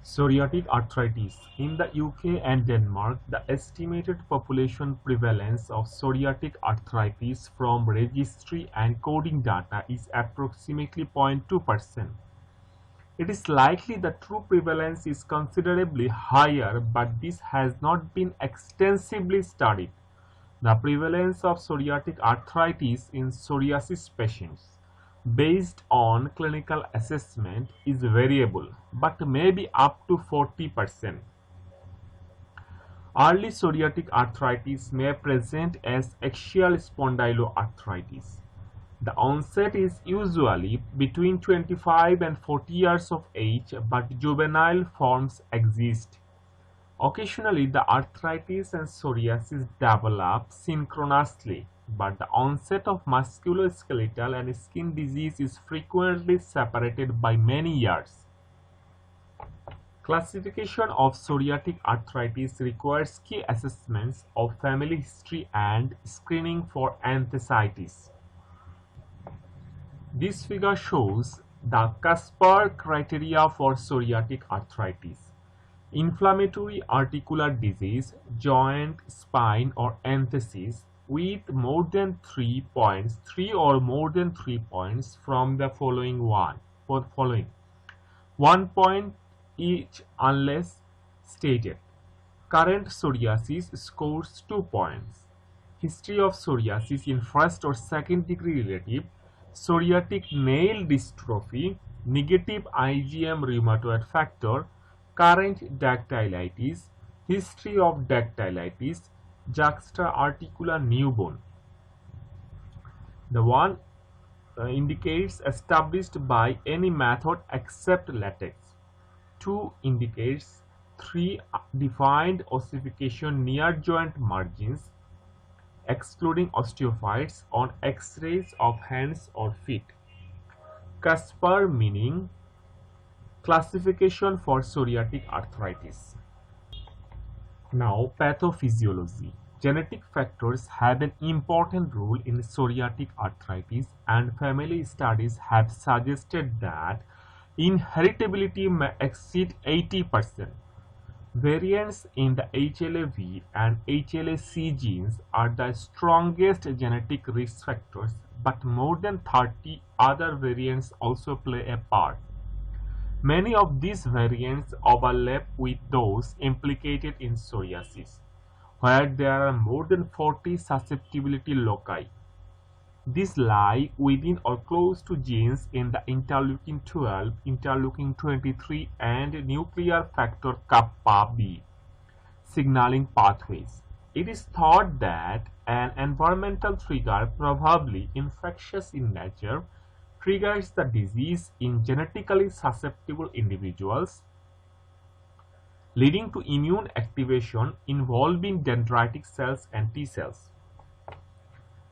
Psoriatic arthritis. In the UK and Denmark, the estimated population prevalence of psoriatic arthritis from registry and coding data is approximately 0.2%. It is likely the true prevalence is considerably higher, but this has not been extensively studied. The prevalence of psoriatic arthritis in psoriasis patients, based on clinical assessment, is variable, but may be up to 40%. Early psoriatic arthritis may present as axial spondyloarthritis. The onset is usually between 25 and 40 years of age, but juvenile forms exist. Occasionally, the arthritis and psoriasis develop synchronously, but the onset of musculoskeletal and skin disease is frequently separated by many years. Classification of psoriatic arthritis requires key assessments of family history and screening for enthesitis. This figure shows the Casper criteria for psoriatic arthritis. Inflammatory articular disease, joint, spine, or entheses with more than 3 points, 3 or more than 3 points from the following 1 point each unless stated. Current psoriasis scores 2 points. History of psoriasis in first or second degree relative, psoriatic nail dystrophy, negative IgM rheumatoid factor, current dactylitis, history of dactylitis, extra-articular newborn. The one indicates established by any method except latex. 2 indicates 3 defined ossification near joint margins, excluding osteophytes on X-rays of hands or feet. Casper meaning classification for psoriatic arthritis. Now, pathophysiology. Genetic factors have an important role in psoriatic arthritis, and family studies have suggested that inheritability may exceed 80%. Variants in the HLA-V and HLA-C genes are the strongest genetic risk factors, but more than 30 other variants also play a part. Many of these variants overlap with those implicated in psoriasis, where there are more than 40 susceptibility loci. These lie within or close to genes in the interleukin-12, interleukin-23, and nuclear factor kappa B signaling pathways. It is thought that an environmental trigger, probably infectious in nature, triggers the disease in genetically susceptible individuals, leading to immune activation involving dendritic cells and T cells.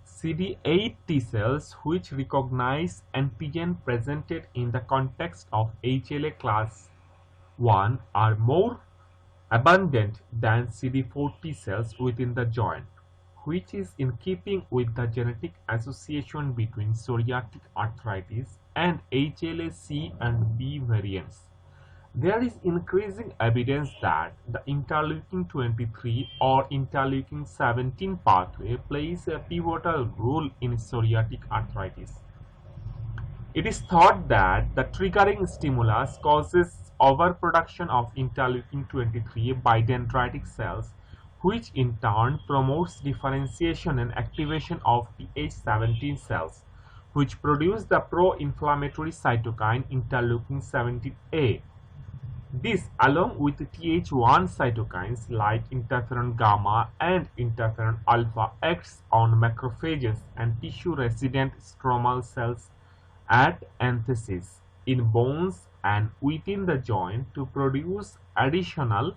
CD8 T cells, which recognize antigen presented in the context of HLA class I, are more abundant than CD4 T cells within the joint, which is in keeping with the genetic association between psoriatic arthritis and HLA-C and B variants. There is increasing evidence that the interleukin-23 or interleukin-17 pathway plays a pivotal role in psoriatic arthritis. It is thought that the triggering stimulus causes overproduction of interleukin-23 by dendritic cells, which in turn promotes differentiation and activation of Th17 cells, which produce the pro-inflammatory cytokine interleukin-17A. This, along with Th1 cytokines like interferon gamma and interferon alpha, acts on macrophages and tissue-resident stromal cells at entheses, in bones and within the joint to produce additional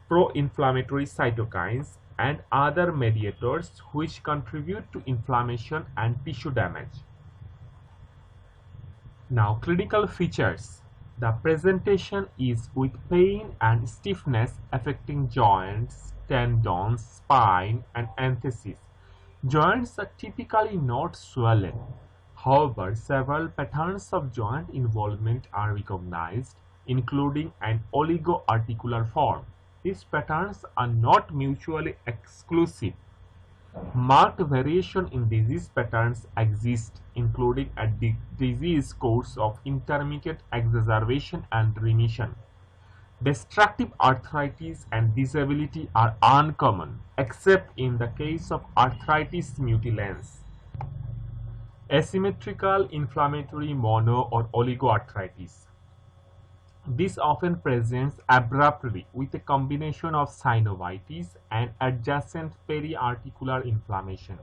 pro-inflammatory cytokines and other mediators which contribute to inflammation and tissue damage. Now, clinical features. The presentation is with pain and stiffness affecting joints, tendons, spine, and entheses. Joints are typically not swollen. However, several patterns of joint involvement are recognized, including an oligoarticular form. These patterns are not mutually exclusive. Marked variation in disease patterns exist, including a disease course of intermittent exacerbation and remission. Destructive arthritis and disability are uncommon, except in the case of arthritis mutilans. Asymmetrical inflammatory mono or oligoarthritis. This often presents abruptly with a combination of synovitis and adjacent periarticular inflammation.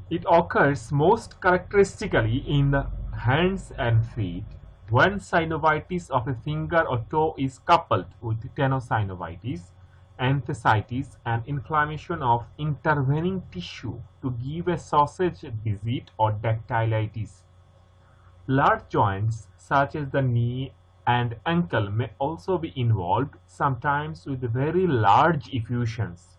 It occurs most characteristically in the hands and feet when synovitis of a finger or toe is coupled with tenosynovitis, enthesitis, and inflammation of intervening tissue to give a sausage disease or dactylitis. Large joints such as the knee and ankle may also be involved, sometimes with very large effusions.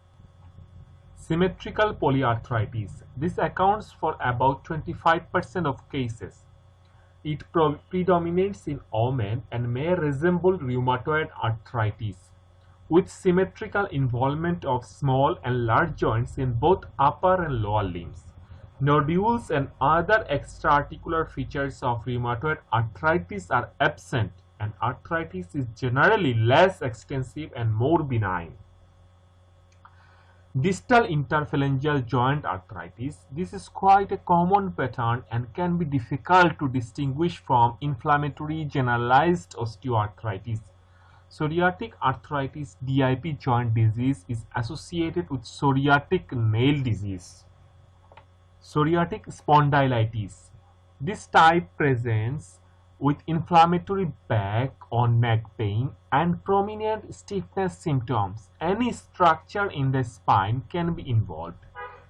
Symmetrical polyarthritis. This accounts for about 25% of cases. It predominates in women and may resemble rheumatoid arthritis, with symmetrical involvement of small and large joints in both upper and lower limbs. Nodules and other extra-articular features of rheumatoid arthritis are absent, and arthritis is generally less extensive and more benign. Distal interphalangeal joint arthritis. This is quite a common pattern and can be difficult to distinguish from inflammatory generalized osteoarthritis. Psoriatic arthritis DIP joint disease is associated with psoriatic nail disease. Psoriatic spondylitis. This type presents with inflammatory back or neck pain and prominent stiffness symptoms. Any structure in the spine can be involved,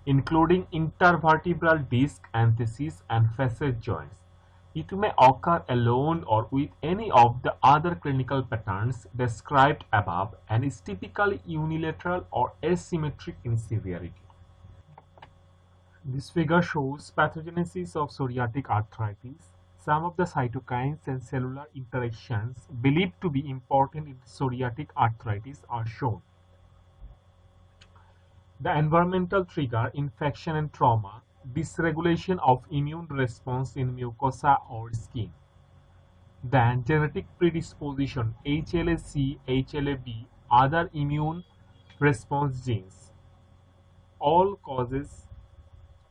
including intervertebral disc, entheses, and facet joints. It may occur alone or with any of the other clinical patterns described above and is typically unilateral or asymmetric in severity. This figure shows pathogenesis of psoriatic arthritis. Some of the cytokines and cellular interactions believed to be important in psoriatic arthritis are shown. The environmental trigger, infection and trauma, dysregulation of immune response in mucosa or skin. Then genetic predisposition, HLA-C, HLA-B, other immune response genes, all causes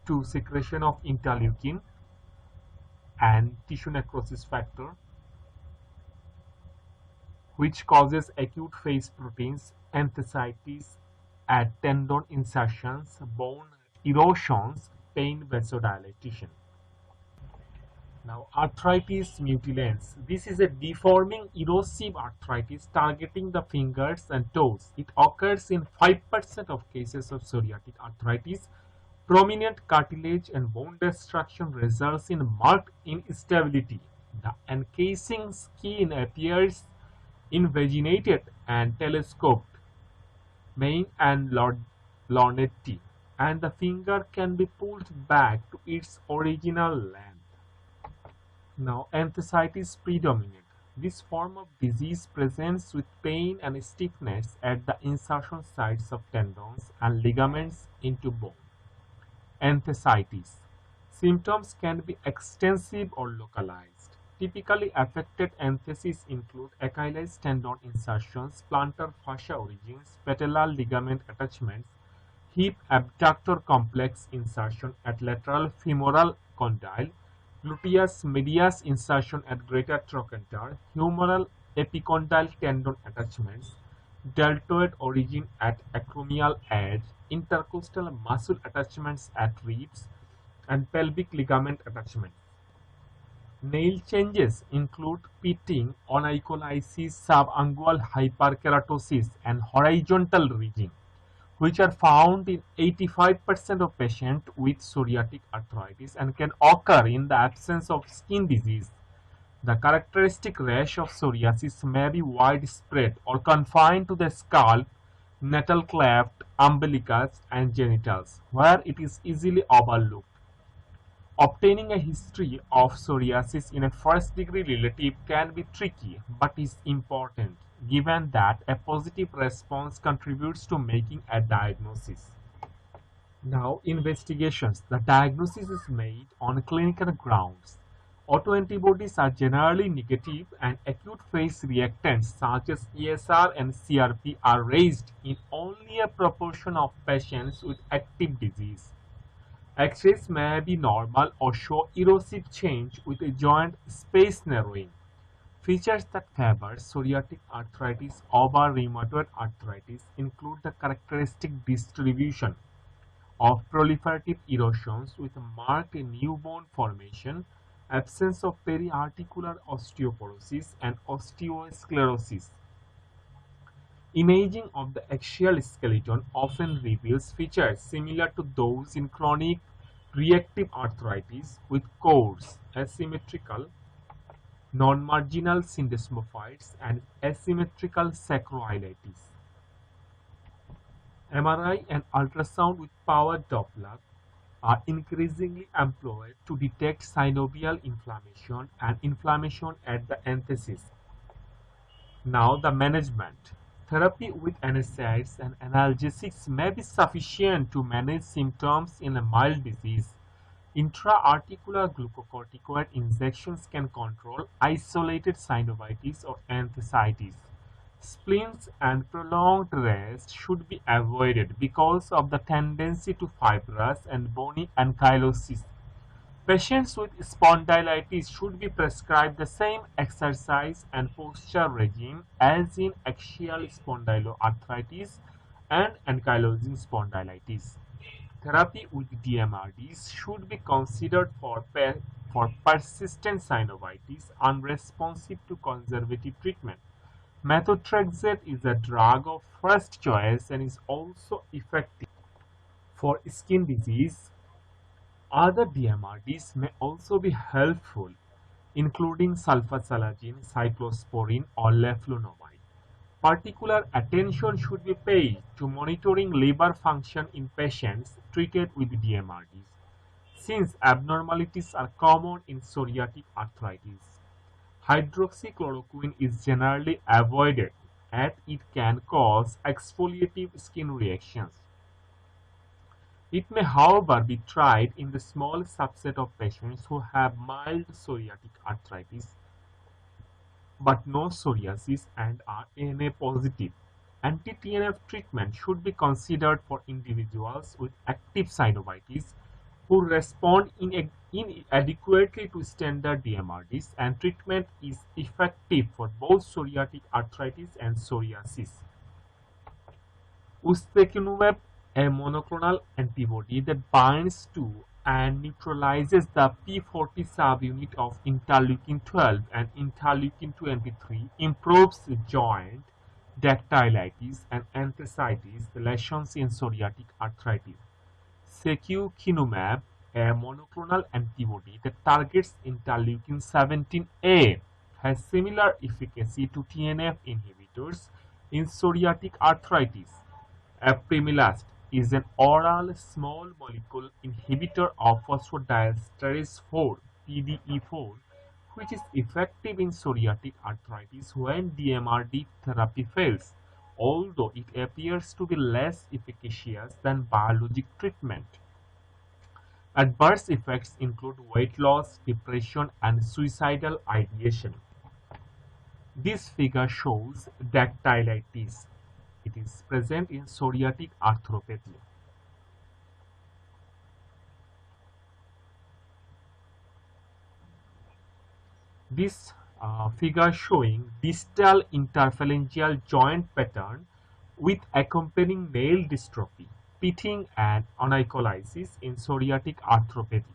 to secretion of interleukin and tissue necrosis factor, which causes acute phase proteins, enthesitis at tendon insertions, bone erosions, pain, vasodilation. Now, arthritis mutilans. This is a deforming erosive arthritis targeting the fingers and toes. It occurs in 5% of cases of psoriatic arthritis. Prominent cartilage and bone destruction results in marked instability. The encasing skin appears invaginated and telescoped, main and lorgnette, and the finger can be pulled back to its original length. Now, enthesitis predominate. This form of disease presents with pain and stiffness at the insertion sites of tendons and ligaments into bone. Enthesitis. Symptoms can be extensive or localized. Typically affected entheses include Achilles tendon insertions, plantar fascia origins, patellar ligament attachments, hip abductor complex insertion at lateral femoral condyle, gluteus medius insertion at greater trochanter, humeral epicondyle tendon attachments, deltoid origin at acromial edge, intercostal muscle attachments at ribs, and pelvic ligament attachments. Nail changes include pitting, onycholysis, subungual hyperkeratosis, and horizontal ridging, which are found in 85% of patients with psoriatic arthritis and can occur in the absence of skin disease. The characteristic rash of psoriasis may be widespread or confined to the scalp, natal cleft, umbilicus, and genitals, where it is easily overlooked. Obtaining a history of psoriasis in a first-degree relative can be tricky, but is important, given that a positive response contributes to making a diagnosis. Now, investigations. The diagnosis is made on clinical grounds. Autoantibodies are generally negative and acute phase reactants such as ESR and CRP are raised in only a proportion of patients with active disease. X-rays may be normal or show erosive change with a joint space narrowing. Features that favor psoriatic arthritis over rheumatoid arthritis include the characteristic distribution of proliferative erosions with a marked newborn formation, absence of periarticular osteoporosis and osteosclerosis. Imaging of the axial skeleton often reveals features similar to those in chronic reactive arthritis with coarse, asymmetrical, non-marginal syndesmophytes and asymmetrical sacroiliitis. MRI and ultrasound with power Doppler are increasingly employed to detect synovial inflammation and inflammation at the entheses. Now the management. Therapy with NSAIDs and analgesics may be sufficient to manage symptoms in a mild disease. Intra-articular glucocorticoid injections can control isolated synovitis or enthesitis. Splints and prolonged rest should be avoided because of the tendency to fibrous and bony ankylosis. Patients with spondylitis should be prescribed the same exercise and posture regime as in axial spondyloarthritis and ankylosing spondylitis. Therapy with DMRDs should be considered for persistent synovitis unresponsive to conservative treatment. Methotrexate is a drug of first choice and is also effective for skin disease. Other DMRDs may also be helpful, including sulfasalazine, cyclosporine, or leflunomide. Particular attention should be paid to monitoring liver function in patients treated with DMRDs, since abnormalities are common in psoriatic arthritis. Hydroxychloroquine is generally avoided as it can cause exfoliative skin reactions. It may, however, be tried in the small subset of patients who have mild psoriatic arthritis but no psoriasis and are ANA positive. Anti-TNF treatment should be considered for individuals with active synovitis who respond inadequately to standard DMRDs, and treatment is effective for both psoriatic arthritis and psoriasis. Ustekinumab, a monoclonal antibody that binds to and neutralizes the P40 subunit of interleukin-12 and interleukin-23, improves joint, dactylitis, and enthesitis lesions in psoriatic arthritis. Secukinumab, a monoclonal antibody that targets interleukin-17A, has similar efficacy to TNF inhibitors in psoriatic arthritis. Apremilast is an oral small molecule inhibitor of phosphodiesterase 4 (PDE4), which is effective in psoriatic arthritis when DMRD therapy fails, although it appears to be less efficacious than biologic treatment. Adverse effects include weight loss, depression, and suicidal ideation. This figure shows dactylitis. It is present in psoriatic arthropathy. This figure showing distal interphalangeal joint pattern with accompanying nail dystrophy, pitting, and onycholysis in psoriatic arthropathy.